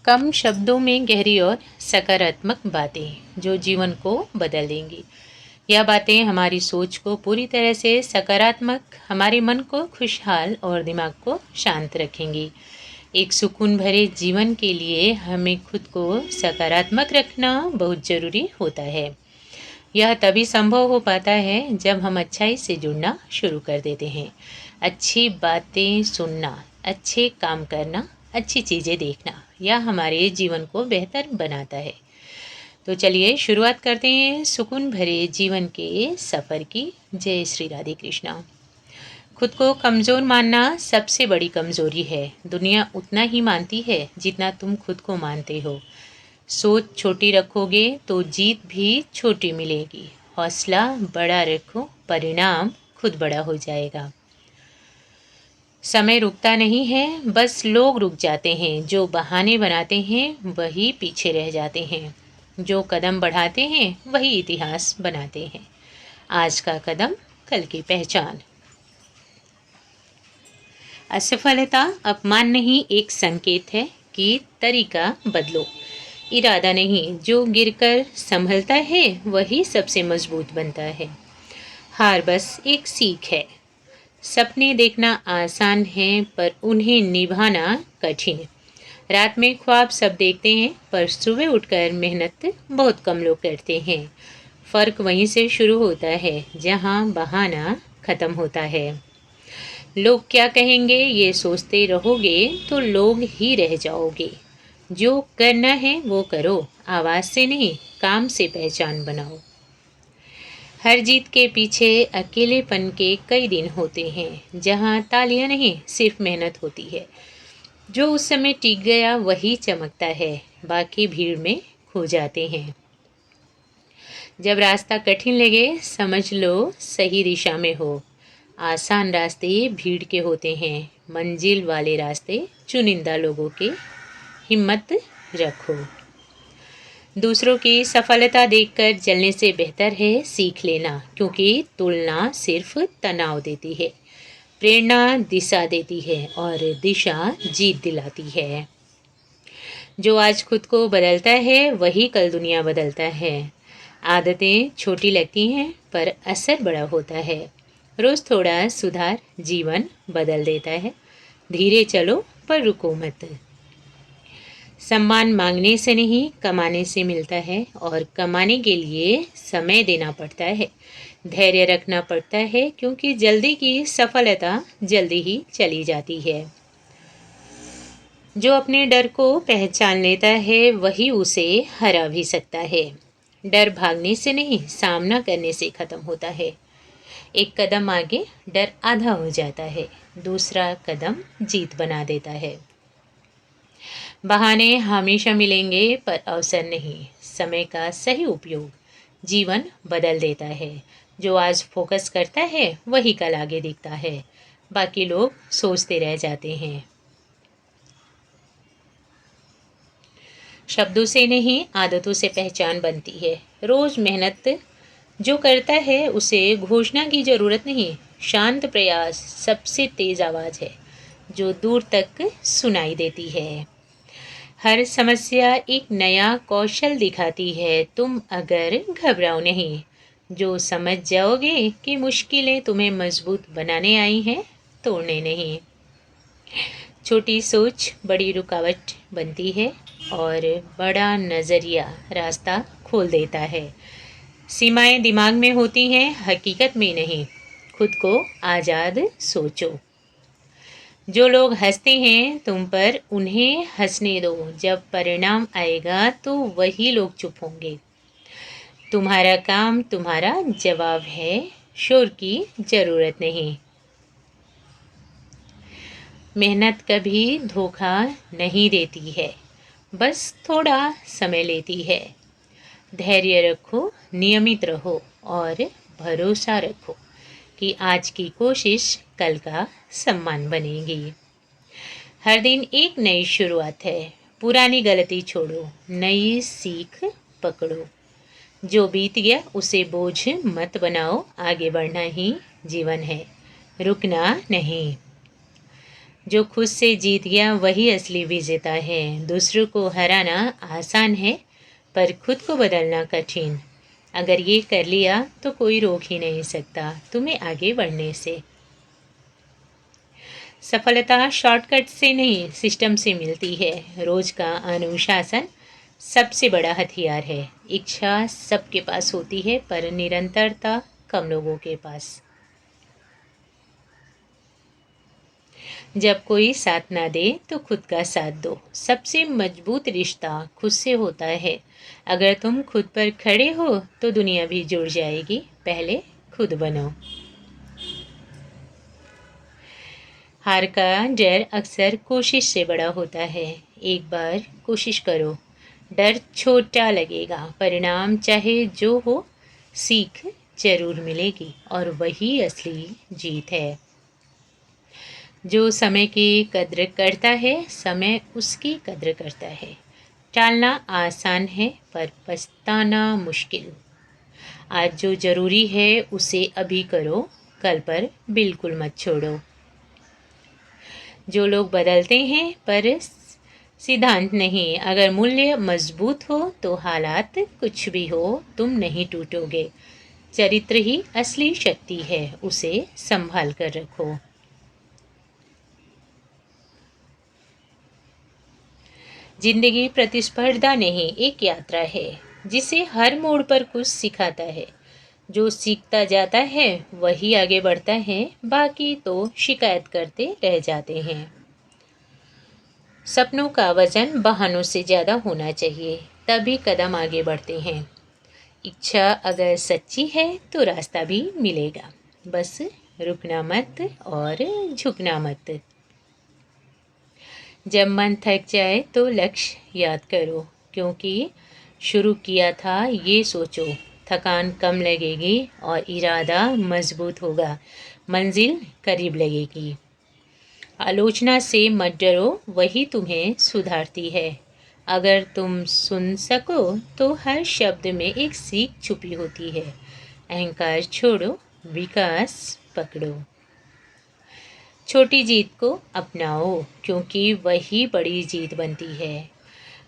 कम शब्दों में गहरी और सकारात्मक बातें जो जीवन को बदल देंगी। यह बातें हमारी सोच को पूरी तरह से सकारात्मक, हमारे मन को खुशहाल और दिमाग को शांत रखेंगी। एक सुकून भरे जीवन के लिए हमें खुद को सकारात्मक रखना बहुत ज़रूरी होता है। यह तभी संभव हो पाता है जब हम अच्छाई से जुड़ना शुरू कर देते हैं। अच्छी बातें सुनना, अच्छे काम करना, अच्छी चीज़ें देखना, यह हमारे जीवन को बेहतर बनाता है। तो चलिए शुरुआत करते हैं सुकून भरे जीवन के सफ़र की। जय श्री राधे कृष्णा। खुद को कमज़ोर मानना सबसे बड़ी कमज़ोरी है। दुनिया उतना ही मानती है जितना तुम खुद को मानते हो। सोच छोटी रखोगे तो जीत भी छोटी मिलेगी। हौसला बड़ा रखो, परिणाम खुद बड़ा हो जाएगा। समय रुकता नहीं है, बस लोग रुक जाते हैं। जो बहाने बनाते हैं वही पीछे रह जाते हैं। जो कदम बढ़ाते हैं वही इतिहास बनाते हैं। आज का कदम कल की पहचान। असफलता अपमान नहीं, एक संकेत है कि तरीका बदलो। इरादा नहीं, जो गिरकर संभलता है वही सबसे मजबूत बनता है। हार बस एक सीख है। सपने देखना आसान है पर उन्हें निभाना कठिन। रात में ख्वाब सब देखते हैं पर सुबह उठकर मेहनत बहुत कम लोग करते हैं। फ़र्क वहीं से शुरू होता है जहां बहाना ख़त्म होता है। लोग क्या कहेंगे ये सोचते रहोगे तो लोग ही रह जाओगे। जो करना है वो करो, आवाज़ से नहीं, काम से पहचान बनाओ। हर जीत के पीछे अकेलेपन के कई दिन होते हैं जहां तालियां नहीं, सिर्फ मेहनत होती है। जो उस समय टिक गया वही चमकता है, बाकी भीड़ में खो जाते हैं। जब रास्ता कठिन लगे समझ लो सही दिशा में हो। आसान रास्ते भीड़ के होते हैं, मंजिल वाले रास्ते चुनिंदा लोगों के। हिम्मत रखो। दूसरों की सफलता देखकर जलने से बेहतर है सीख लेना, क्योंकि तुलना सिर्फ तनाव देती है। प्रेरणा दिशा देती है और दिशा जीत दिलाती है। जो आज खुद को बदलता है वही कल दुनिया बदलता है। आदतें छोटी लगती हैं पर असर बड़ा होता है। रोज़ थोड़ा सुधार जीवन बदल देता है। धीरे चलो पर रुको मत। सम्मान मांगने से नहीं, कमाने से मिलता है और कमाने के लिए समय देना पड़ता है, धैर्य रखना पड़ता है, क्योंकि जल्दी की सफलता जल्दी ही चली जाती है। जो अपने डर को पहचान लेता है वही उसे हरा भी सकता है। डर भागने से नहीं, सामना करने से ख़त्म होता है। एक कदम आगे डर आधा हो जाता है, दूसरा कदम जीत बना देता है। बहाने हमेशा मिलेंगे पर अवसर नहीं। समय का सही उपयोग जीवन बदल देता है। जो आज फोकस करता है वही कल आगे दिखता है, बाकी लोग सोचते रह जाते हैं। शब्दों से नहीं, आदतों से पहचान बनती है। रोज़ मेहनत जो करता है उसे घोषणा की ज़रूरत नहीं। शांत प्रयास सबसे तेज़ आवाज़ है जो दूर तक सुनाई देती है। हर समस्या एक नया कौशल दिखाती है, तुम अगर घबराओ नहीं। जो समझ जाओगे कि मुश्किलें तुम्हें मजबूत बनाने आई हैं, तोड़ने नहीं। छोटी सोच बड़ी रुकावट बनती है और बड़ा नज़रिया रास्ता खोल देता है। सीमाएं दिमाग में होती हैं, हकीकत में नहीं। खुद को आज़ाद सोचो। जो लोग हंसते हैं तुम पर, उन्हें हंसने दो। जब परिणाम आएगा तो वही लोग चुप होंगे। तुम्हारा काम तुम्हारा जवाब है, शोर की ज़रूरत नहीं। मेहनत कभी धोखा नहीं देती है, बस थोड़ा समय लेती है। धैर्य रखो, नियमित रहो और भरोसा रखो कि आज की कोशिश कल का सम्मान बनेगी। हर दिन एक नई शुरुआत है। पुरानी गलती छोड़ो, नई सीख पकड़ो। जो बीत गया उसे बोझ मत बनाओ। आगे बढ़ना ही जीवन है, रुकना नहीं। जो खुद से जीत गया वही असली विजेता है। दूसरों को हराना आसान है, पर खुद को बदलना कठिन। अगर ये कर लिया तो कोई रोक ही नहीं सकता तुम्हें आगे बढ़ने से। सफलता शॉर्टकट से नहीं, सिस्टम से मिलती है। रोज का अनुशासन सबसे बड़ा हथियार है। इच्छा सबके पास होती है, पर निरंतरता कम लोगों के पास। जब कोई साथ ना दे तो खुद का साथ दो। सबसे मजबूत रिश्ता खुद से होता है। अगर तुम खुद पर खड़े हो तो दुनिया भी जुड़ जाएगी। पहले खुद बनो। हार का डर अक्सर कोशिश से बड़ा होता है। एक बार कोशिश करो, डर छोटा लगेगा, परिणाम चाहे जो हो, सीख जरूर मिलेगी और वही असली जीत है। जो समय की कद्र करता है, समय उसकी कद्र करता है। टालना आसान है, पर पछताना मुश्किल। आज जो ज़रूरी है उसे अभी करो, कल पर बिल्कुल मत छोड़ो। जो लोग बदलते हैं पर सिद्धांत नहीं। अगर मूल्य मजबूत हो तो हालात कुछ भी हो, तुम नहीं टूटोगे। चरित्र ही असली शक्ति है, उसे संभाल कर रखो। जिंदगी प्रतिस्पर्धा नहीं, एक यात्रा है जिसे हर मोड़ पर कुछ सिखाता है। जो सीखता जाता है वही आगे बढ़ता है, बाकी तो शिकायत करते रह जाते हैं। सपनों का वजन बहानों से ज़्यादा होना चाहिए, तभी कदम आगे बढ़ते हैं। इच्छा अगर सच्ची है तो रास्ता भी मिलेगा। बस रुकना मत और झुकना मत। जब मन थक जाए तो लक्ष्य याद करो, क्योंकि शुरू किया था ये सोचो। थकान कम लगेगी और इरादा मजबूत होगा, मंजिल करीब लगेगी। आलोचना से मत डरो, वही तुम्हें सुधारती है। अगर तुम सुन सको तो हर शब्द में एक सीख छुपी होती है। अहंकार छोड़ो, विकास पकड़ो। छोटी जीत को अपनाओ, क्योंकि वही बड़ी जीत बनती है।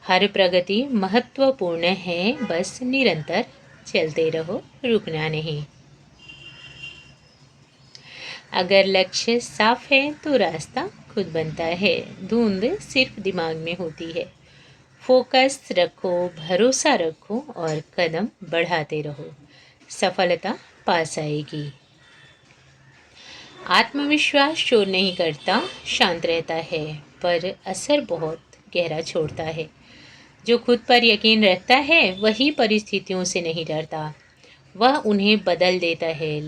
हर प्रगति महत्वपूर्ण है, बस निरंतर चलते रहो, रुकना नहीं। अगर लक्ष्य साफ है तो रास्ता खुद बनता है। धुंध सिर्फ दिमाग में होती है। फोकस रखो, भरोसा रखो और कदम बढ़ाते रहो। सफलता पास आएगी। आत्मविश्वास शोर नहीं करता, शांत रहता है, पर असर बहुत गहरा छोड़ता है। जो खुद पर यकीन रखता है वही परिस्थितियों से नहीं डरता। वह उन्हें बदल देता है,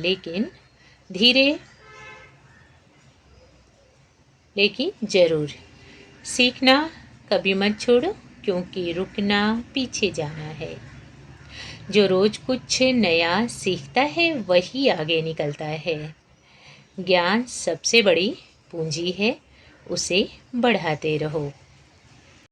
धीरे लेकिन ज़रूर। सीखना कभी मत छोड़ो, क्योंकि रुकना पीछे जाना है। जो रोज़ कुछ नया सीखता है वही आगे निकलता है। ज्ञान सबसे बड़ी पूंजी है, उसे बढ़ाते रहो।